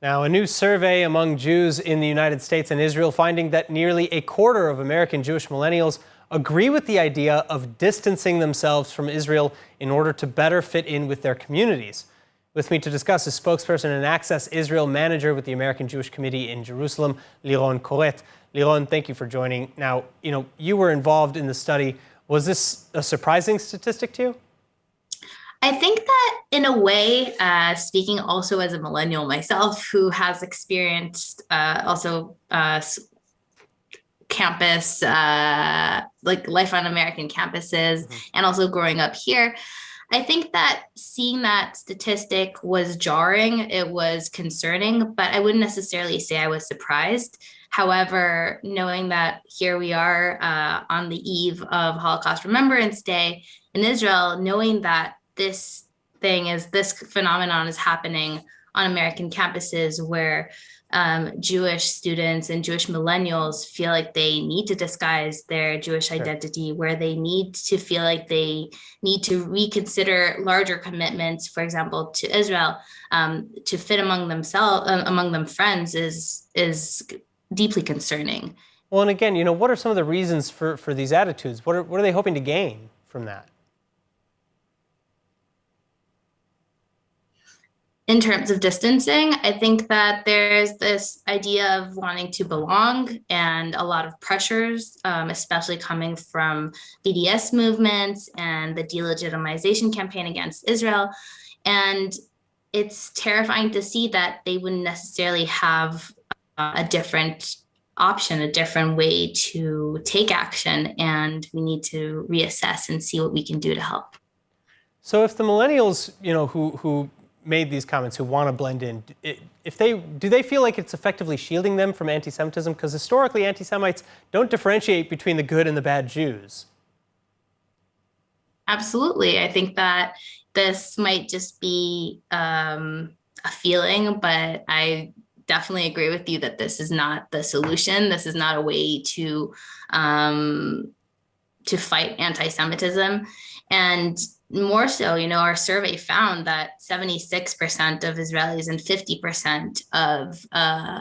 Now, a new survey among Jews in the United States and Israel finding that nearly a quarter of American Jewish millennials agree with the idea of distancing themselves from Israel in order to better fit in with their communities. With me to discuss is spokesperson and Access Israel manager with the American Jewish Committee in Jerusalem, Lironne Koret. Lironne, thank you for joining. Now, you were involved in the study. Was this a surprising statistic to you? I think that in a way, speaking also as a millennial myself who has experienced campus, like life on American campuses, and also growing up here, I think that seeing that statistic was jarring. It was concerning, but I wouldn't necessarily say I was surprised. However, knowing that here we are on the eve of Holocaust Remembrance Day in Israel, knowing that this phenomenon is happening on American campuses where Jewish students and Jewish millennials feel like they need to disguise their Jewish identity, where they need to feel like they need to reconsider larger commitments, for example, to Israel, to fit among themselves, among them friends, is deeply concerning. Well, and again, what are some of the reasons for these attitudes? What are they hoping to gain from that? In terms of distancing, I think that there's this idea of wanting to belong and a lot of pressures, especially coming from BDS movements and the delegitimization campaign against Israel. And it's terrifying to see that they wouldn't necessarily have a different option, a different way to take action. And we need to reassess and see what we can do to help. So if the millennials, who made these comments, who want to blend in, do they feel like it's effectively shielding them from anti-Semitism? Because historically, anti-Semites don't differentiate between the good and the bad Jews. Absolutely. I think that this might just be a feeling, but I definitely agree with you that this is not the solution. This is not a way to fight anti-Semitism. And more so, our survey found that 76% of Israelis and 50% of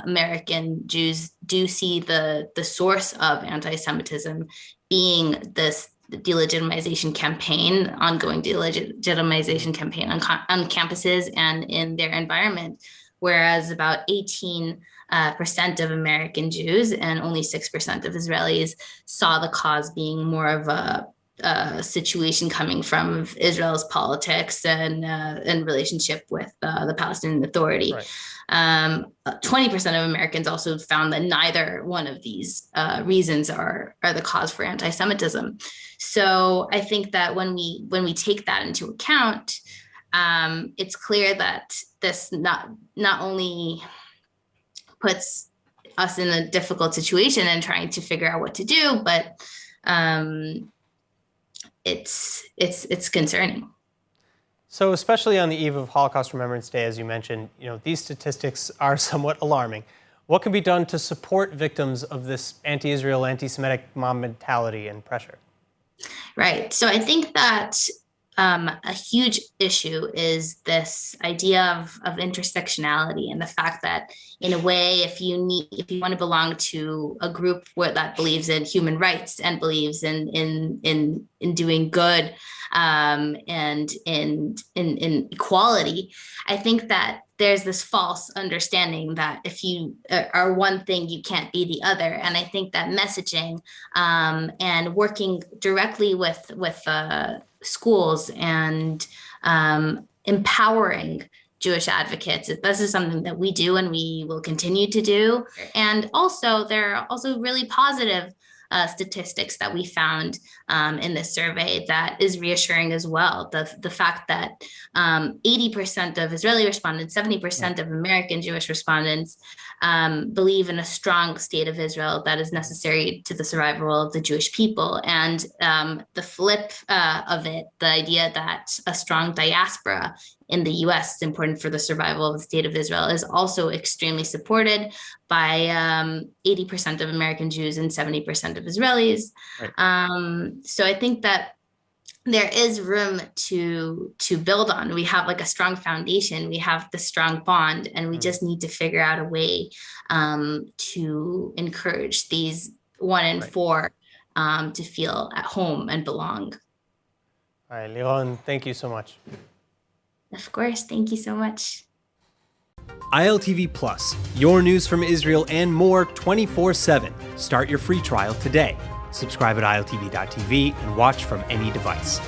American Jews do see the source of anti-Semitism being this delegitimization campaign, ongoing delegitimization campaign on campuses and in their environment, whereas about 18% of American Jews and only 6% of Israelis saw the cause being more of a situation coming from Israel's politics and relationship with the Palestinian Authority. Right. 20% of Americans also found that neither one of these reasons are the cause for anti-Semitism. So I think that when we take that into account, it's clear that this not only puts us in a difficult situation and trying to figure out what to do, but it's concerning. So especially on the eve of Holocaust Remembrance Day, as you mentioned, these statistics are somewhat alarming. What can be done to support victims of this anti-Israel, anti-Semitic mob mentality and pressure? Right. So I think that a huge issue is this idea of intersectionality and the fact that, in a way, if you want to belong to a group that believes in human rights and believes in doing good and in equality, I think that there's this false understanding that if you are one thing, you can't be the other. And I think that messaging and working directly with schools and empowering Jewish advocates, this is something that we do and we will continue to do. And also, there are also really positive statistics that we found in this survey that is reassuring as well. The fact that 80% of Israeli respondents, 70% of American Jewish respondents believe in a strong state of Israel that is necessary to the survival of the Jewish people. And the flip of it, the idea that a strong diaspora in the U.S. is important for the survival of the state of Israel, is also extremely supported by 80% of American Jews and 70% of Israelis. Right. So I think that there is room to build on. We have like a strong foundation, we have the strong bond, and we just need to figure out a way to encourage these 1 in 4 to feel at home and belong. All right, Lironne, thank you so much. Of course, thank you so much. ILTV Plus, your news from Israel and more 24/7. Start your free trial today. Subscribe at iltv.tv and watch from any device.